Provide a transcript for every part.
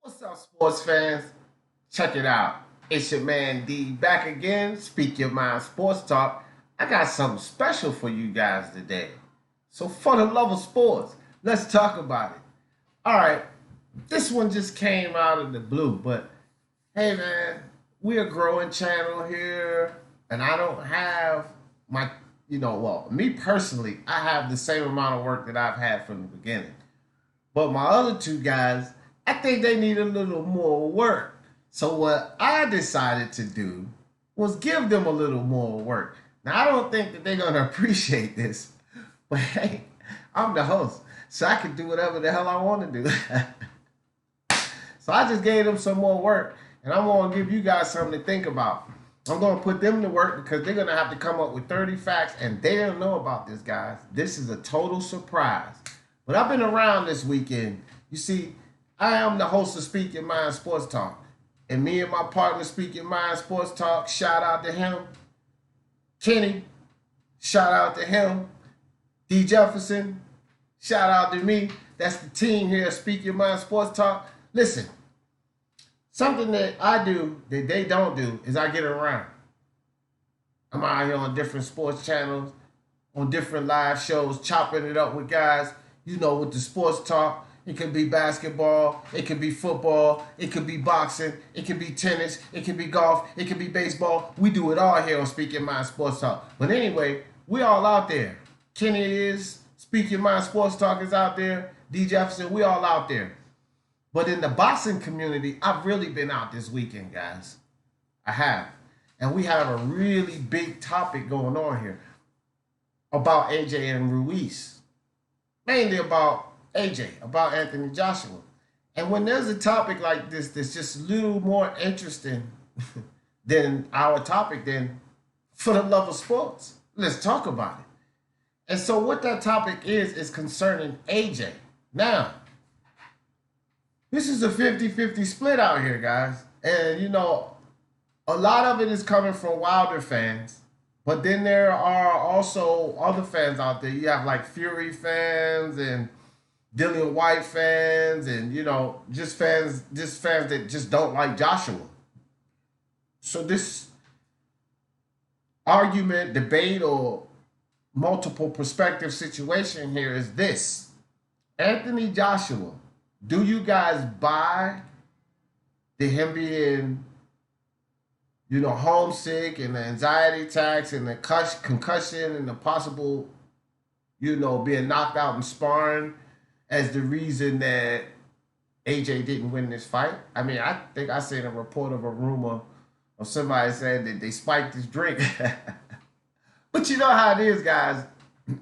What's up, sports fans? Check it out. It's your man D back again. Speak Your Mind Sports Talk. I got something special for you guys today. So, for the love of sports, let's talk about it. All right, this one just came out of the blue, but hey, man, we're a growing channel here, and I don't have me personally, I have the same amount of work that I've had from the beginning. But my other two guys, I think they need a little more work. So what I decided to do was give them a little more work. Now I don't think that they're gonna appreciate this, but hey, I'm the host, so I can do whatever the hell I want to do. So I just gave them some more work, and I'm gonna give you guys something to think about. I'm gonna put them to work because they're gonna have to come up with 30 facts, and they don't know about this, guys. This is a total surprise. But I've been around this weekend. You see, I am the host of Speak Your Mind Sports Talk. And me and my partner, Speak Your Mind Sports Talk, shout out to him. Kenny, shout out to him. D. Jefferson, shout out to me. That's the team here at Speak Your Mind Sports Talk. Listen, something that I do that they don't do is I get around. I'm out here on different sports channels, on different live shows, chopping it up with guys, with the sports talk. It could be basketball, it could be football, it could be boxing, it could be tennis, it could be golf, it could be baseball. We do it all here on Speak Your Mind Sports Talk. But anyway, we all out there. Kenny is, Speak Your Mind Sports Talk is out there. D. Jefferson, we all out there. But in the boxing community, I've really been out this weekend, guys. I have. And we have a really big topic going on here about AJ and Ruiz. Mainly about AJ, about Anthony Joshua. And when there's a topic like this that's just a little more interesting than our topic, then for the love of sports, let's talk about it. And so what that topic is concerning AJ. Now, this is a 50-50 split out here, guys. And, a lot of it is coming from Wilder fans. But then there are also other fans out there. You have like Fury fans and Dillian White fans and, just fans that just don't like Joshua. So this argument, debate, or multiple perspective situation here is this. Anthony Joshua, do you guys buy the him being, homesick and the anxiety attacks and the concussion and the possible, being knocked out in sparring as the reason that AJ didn't win this fight? I mean, I think I seen a report of a rumor of somebody saying that they spiked his drink. But you know how it is, guys.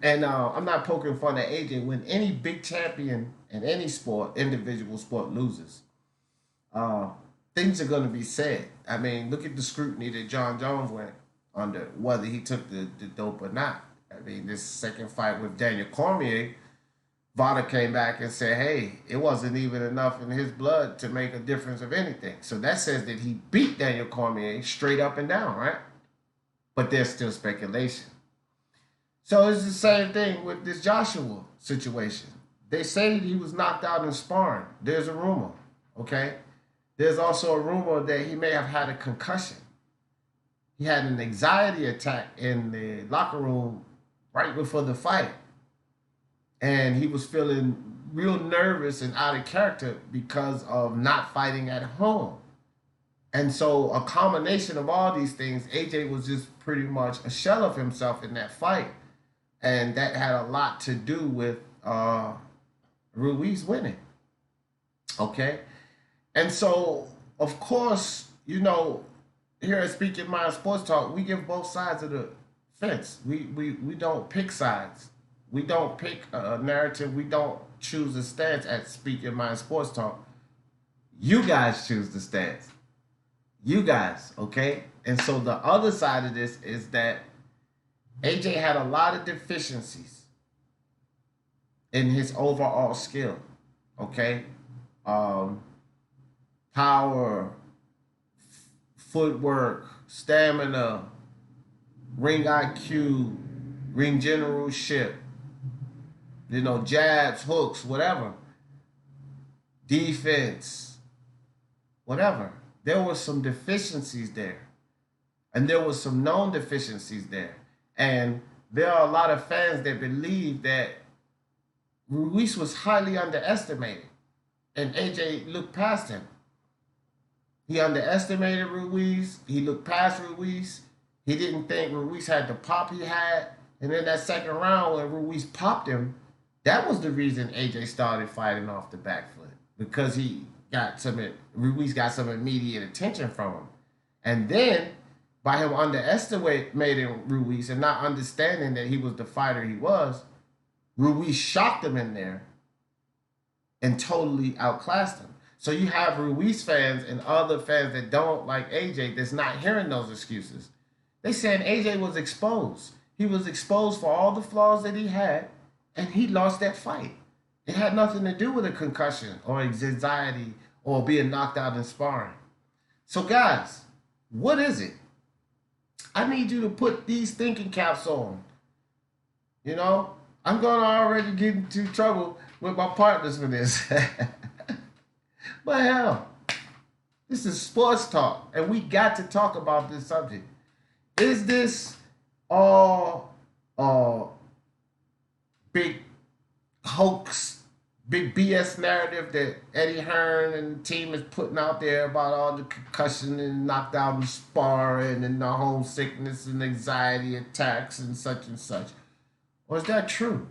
And I'm not poking fun at AJ. When any big champion in any sport, individual sport, loses, things are going to be said. I mean, look at the scrutiny that John Jones went under, whether he took the dope or not. I mean, this second fight with Daniel Cormier, Vada came back and said, hey, it wasn't even enough in his blood to make a difference of anything. So that says that he beat Daniel Cormier straight up and down, right? But there's still speculation. So it's the same thing with this Joshua situation. They say he was knocked out in sparring. There's a rumor, okay? There's also a rumor that he may have had a concussion. He had an anxiety attack in the locker room right before the fight. And he was feeling real nervous and out of character because of not fighting at home. And so a combination of all these things, AJ was just pretty much a shell of himself in that fight. And that had a lot to do with Ruiz winning. Okay? And so, of course, here at Speak Your Mind Sports Talk, we give both sides of the fence. We don't pick sides. We don't pick a narrative. We don't choose a stance at Speak Your Mind Sports Talk. You guys choose the stance. You guys, okay? And so the other side of this is that AJ had a lot of deficiencies in his overall skill, okay? Power, footwork, stamina, ring IQ, ring generalship, jabs, hooks, whatever. Defense, whatever. There were some deficiencies there. And there was some known deficiencies there. And there are a lot of fans that believe that Ruiz was highly underestimated. And AJ looked past him. He underestimated Ruiz. He looked past Ruiz. He didn't think Ruiz had the pop he had. And in that second round, when Ruiz popped him, that was the reason AJ started fighting off the back foot. Because Ruiz got some immediate attention from him. And then, by him underestimating Ruiz and not understanding that he was the fighter he was, Ruiz shocked him in there and totally outclassed him. So you have Ruiz fans and other fans that don't like AJ that's not hearing those excuses. They saying AJ was exposed. He was exposed for all the flaws that he had, and he lost that fight. It had nothing to do with a concussion or anxiety or being knocked out in sparring. So guys, what is it? I need you to put these thinking caps on. You know, I'm going to already get into trouble with my partners for this. But hell, this is sports talk, and we got to talk about this subject. Is this all big hoax, big BS narrative that Eddie Hearn and the team is putting out there about all the concussion and knocked out and sparring and the homesickness and anxiety attacks and such and such? Or is that true?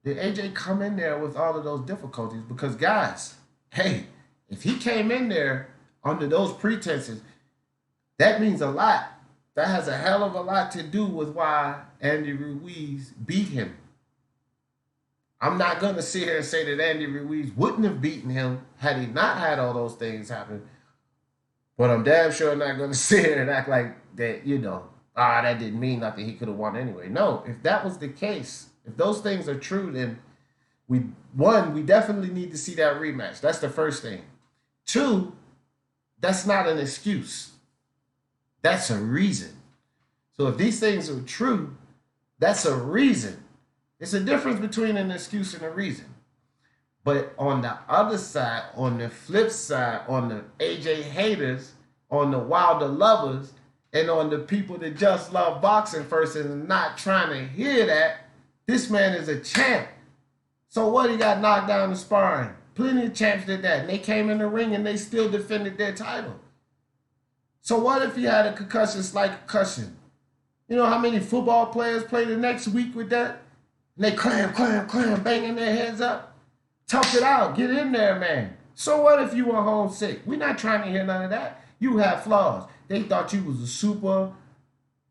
Did AJ come in there with all of those difficulties? Because guys, hey, if he came in there under those pretenses, that means a lot. That has a hell of a lot to do with why Andy Ruiz beat him. I'm not going to sit here and say that Andy Ruiz wouldn't have beaten him had he not had all those things happen. But I'm damn sure not going to sit here and act like that, that didn't mean nothing. He could have won anyway. No, if that was the case, if those things are true, then we definitely need to see that rematch. That's the first thing. 2, that's not an excuse. That's a reason. So if these things are true, that's a reason. It's a difference between an excuse and a reason. But on the other side, on the flip side, on the AJ haters, on the Wilder lovers, and on the people that just love boxing first and not trying to hear that, this man is a champ. So what, he got knocked down in sparring? Plenty of champs did that. And they came in the ring and they still defended their title. So what if he had a concussion, slight concussion? You know how many football players play the next week with that? And they clam, banging their heads up. Tough it out. Get in there, man. So what if you were homesick? We're not trying to hear none of that. You have flaws. They thought you was a super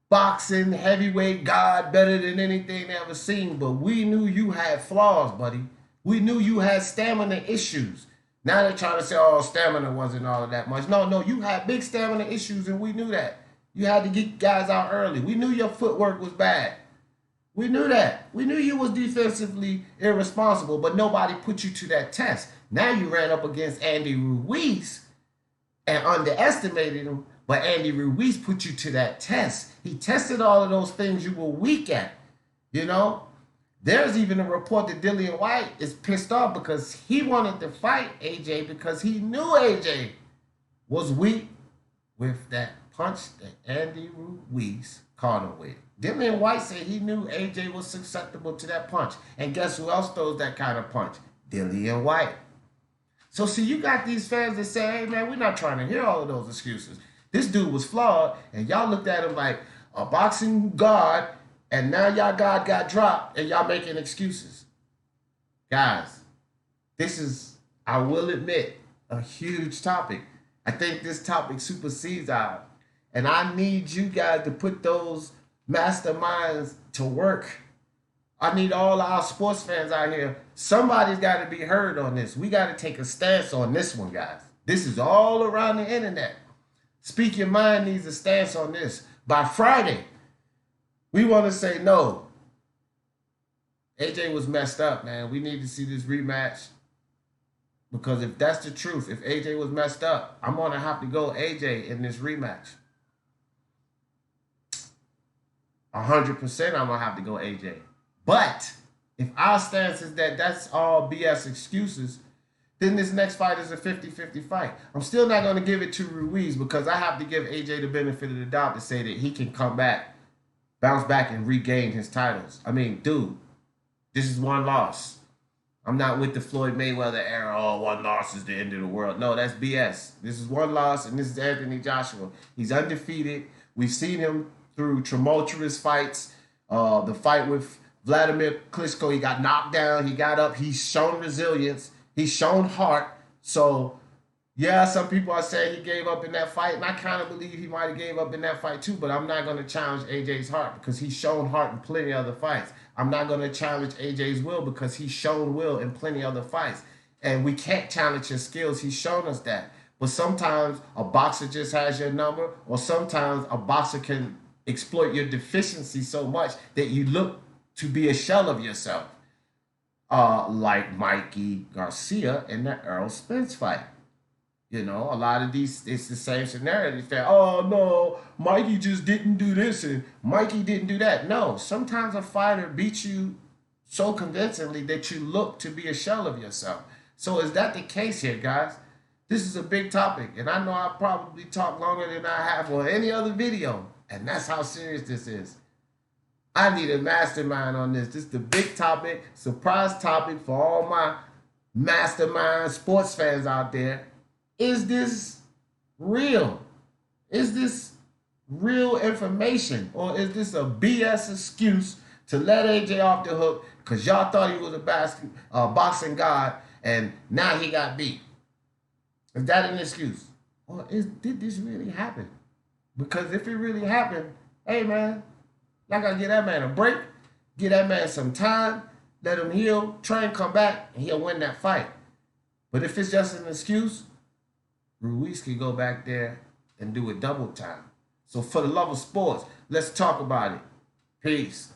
boxing heavyweight god, better than anything they ever seen. But we knew you had flaws, buddy. We knew you had stamina issues. Now they're trying to say, oh, stamina wasn't all of that much. No, you had big stamina issues, and we knew that. You had to get guys out early. We knew your footwork was bad. We knew that. We knew you was defensively irresponsible, but nobody put you to that test. Now you ran up against Andy Ruiz and underestimated him, but Andy Ruiz put you to that test. He tested all of those things you were weak at, There's even a report that Dillian White is pissed off because he wanted to fight AJ because he knew AJ was weak with that punch that Andy Ruiz caught him with. Dillian White said he knew AJ was susceptible to that punch. And guess who else throws that kind of punch? Dillian White. So see, you got these fans that say, hey man, we're not trying to hear all of those excuses. This dude was flawed, and y'all looked at him like a boxing god, and now y'all God got dropped, and y'all making excuses. Guys, this is, I will admit, a huge topic. I think this topic supersedes ours. And I need you guys to put those masterminds to work. I need all our sports fans out here. Somebody's got to be heard on this. We got to take a stance on this one, guys. This is all around the internet. Speak Your Mind needs a stance on this. By Friday, we want to say no. AJ was messed up, man. We need to see this rematch. Because if that's the truth, if AJ was messed up, I'm going to have to go AJ in this rematch. 100% I'm going to have to go AJ. But if our stance is that that's all BS excuses, then this next fight is a 50-50 fight. I'm still not going to give it to Ruiz because I have to give AJ the benefit of the doubt to say that he can come back, bounce back, and regain his titles. I mean, dude, this is one loss. I'm not with the Floyd Mayweather era. Oh, one loss is the end of the world. No, that's BS. This is one loss, and this is Anthony Joshua. He's undefeated. We've seen him through tumultuous fights. The fight with Vladimir Klitschko, he got knocked down. He got up. He's shown resilience. He's shown heart. So, yeah, some people are saying he gave up in that fight, and I kind of believe he might have gave up in that fight too, but I'm not going to challenge AJ's heart because he's shown heart in plenty of other fights. I'm not going to challenge AJ's will because he's shown will in plenty of other fights. And we can't challenge his skills. He's shown us that. But sometimes a boxer just has your number, or sometimes a boxer can exploit your deficiency so much that you look to be a shell of yourself. Like Mikey Garcia in the Errol Spence fight. You know, a lot of these, it's the same scenario. They say, oh no, Mikey just didn't do this and Mikey didn't do that. No, sometimes a fighter beats you so convincingly that you look to be a shell of yourself. So is that the case here, guys? This is a big topic, and I know I probably talk longer than I have on any other video, and that's how serious this is. I need a mastermind on this. This is the big topic, surprise topic for all my mastermind sports fans out there. Is this real? Is this real information? Or is this a BS excuse to let AJ off the hook because y'all thought he was a boxing god and now he got beat? Is that an excuse? Or did this really happen? Because if it really happened, hey man, y'all gotta give that man a break, give that man some time, let him heal, train, come back, and he'll win that fight. But if it's just an excuse, Ruiz can go back there and do it double time. So for the love of sports, let's talk about it. Peace.